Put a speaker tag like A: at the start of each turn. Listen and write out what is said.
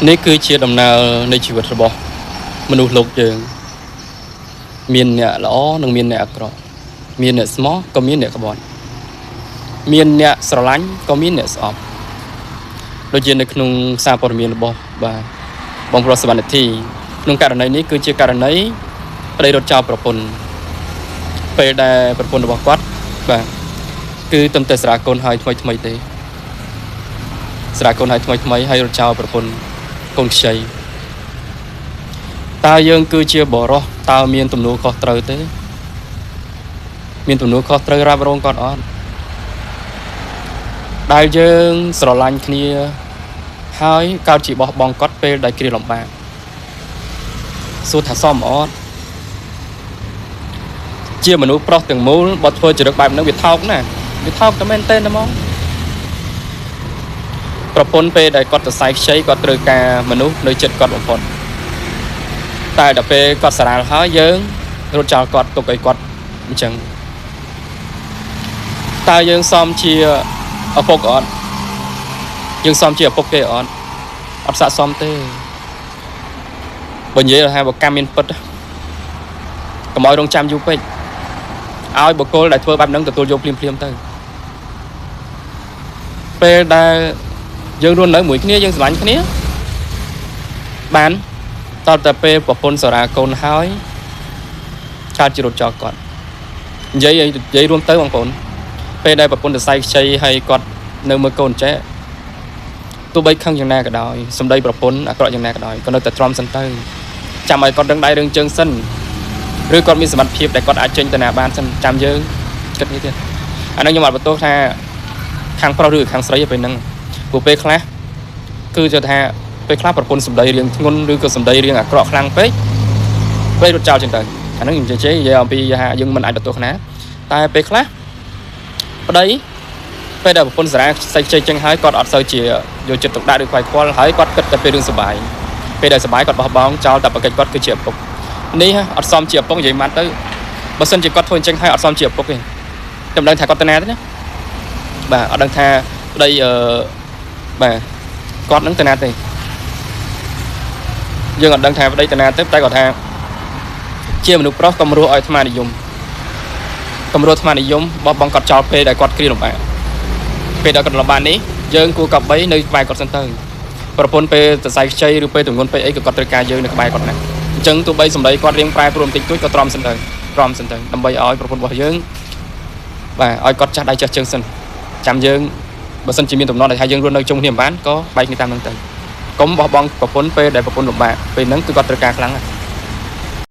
A: នេះគឺជាដំណើរនៃជីវិតរបស់មនុស្សលោកយើងមានអ្នកល្អនិងមានអ្នកអាក្រក់មានអ្នកស្មោះក៏មានអ្នកក្បត់មានអ្នកស្រឡាញ់ក៏មានអ្នកស្អប់ដូចជានៅក្នុងសារព័ត៌មានរបស់បាទបងប្រុសសវណ្ណធីក្នុងករណីនេះគឺជាករណីប្តីរត់ចោលប្រពន្ធពេលដែលប្រពន្ធរបស់គាត់បាទគឺទំតែស្រាកូនហើយថ្មីទេស្រាកូនហើយថ្មីហើយរត់ចោលប្រពន្ធកូនខ្ចីតើយើងគឺជាបរិសតើមានទំនួលខុសត្រូវទេមានទំនួលខុសត្រូវរ៉ាប់រងគាត់អត់ដែលយើងស្រឡាញ់គ្នាហើយកើតជាបោះបង់គាត់ពេលដែលគ្រាលំបាកសួរថាសមអត់ជាមនុស្សប្រុសទាំងមូលបើធ្វើចរិតបែបហ្នឹងវាថោកណាវាថោកតែមែនទេហ្មងប្រពន្ធពេលដែលគាត់សរសៃខ្ចីគាត់ត្រូវការមនុស្សនៅចិត្តគាត់បំផុតតែដល់ពេលគាត់សារាលហើយយើងរត់ចោលគាត់ទុកឲ្យគាត់អញ្ចឹងតើយើងសមជាឪពុកអត់យើងសមជាឪពុកគេអត់ស័ក្តិសមទេបើនិយាយថាបើកម្មមានពិតកុំឲ្យរងចាំយូរពេកឲ្យបុគ្គលដែលធ្វើបែបហ្នឹងទទួលយកភ្លាមទៅពេលដែលយើងរស់នៅមួយគ្នាយើងស្រឡាញ់គ្នាបានតតែពេលប្រពន្ធសារាកូនហើយកើតជារត់ចោលគាត់និយាយរួមទៅបងប្អូនពេលដែលប្រពន្ធសរសៃខ្ចីហើយគាត់នៅមើលកូនចេះទោះបីខឹងយ៉ាងណាក៏ដោយសម្ដីប្រពន្ធអាក្រក់យ៉ាងណាក៏ដោយក៏នៅតែទ្រាំសិនទៅចាំឲ្យគាត់ដឹងដៃរឿងជើងសិនឬគាត់មានសមត្ថភាពដែលគាត់អាចចេញទៅណាបានសិនចាំយើងគិតនេះទៀតអានោះខ្ញុំអត់បន្ទោសថាខាងប្រុសឬខាងស្រីពេលហ្នឹងព្រោះពេលខ្លះគឺថាពេលខ្លះប្រពន្ធសម្ដីរឿងធ្ងន់ឬក៏សម្ដីរឿងអាក្រក់ខ្លាំងពេកពេលរត់ចោលចឹងទៅអានោះខ្ញុំនិយាយអំពីថាយើងមិនអាចបន្ទោសណាតែពេលខ្លះប្តីពេលដែលប្រពន្ធសារ៉ាខ្ចីចឹងហើយគាត់អត់សូវជាយកចិត្តទុកដាក់ឬខ្វាយខ្វល់ហើយគាត់គិតតែពេលរឿងសុបាយពេលដែលសុបាយគាត់បោះបង់ចោលតែប្រកិច្ចគាត់គឺជាឪពុកនេះអត់សមជាឪពុកនិយាយម៉ាត់ទៅបើសិនជាគាត់ធ្វើអញ្ចឹងហើយអត់សមជាឪពុកទេខ្ញុំដឹងថាគាត់ទៅណាទេណាបាទអត់ដឹងថាប្តីបាទគាត់នឹងទៅណាទេយើងអត់ដឹងថាប្តីទៅណាទេតែគាត់ថាជាមនុស្សប្រុសកុំរស់ឲ្យអាត្មានិយមកុំរស់អាត្មានិយមបោះបង់គាត់ចោលពេលដែលគាត់គ្រាលំបាកពេលដែលគាត់លំបាកនេះយើងគួរកបីនៅក្បែរគាត់សិនទៅប្រពន្ធពេលសរសៃខ្ចីឬពេលទម្ងន់ពេកអីក៏គាត់ត្រូវការយើងនៅក្បែរគាត់ណាអញ្ចឹងទោះបីសម្ដីគាត់រៀងប្រែប្រួលបន្តិចតួចក៏ទ្រាំសិនទៅដើម្បីឲ្យប្រពន្ធរបស់យើងបាទឲ្យគាត់ចាស់ដៃចាស់ជើងសិនចាំយើងបើសិនជាមានតំណឲ្យថាយើងរស់នៅជុំគ្នាបានក៏បែកគ្នាតាមហ្នឹងទៅកុំបោះបង់ប្រពន្ធពេលដែលប្រពន្ធលំបាកពេលហ្នឹងគឺគាត់ត្រូវការខ្លាំងណាស់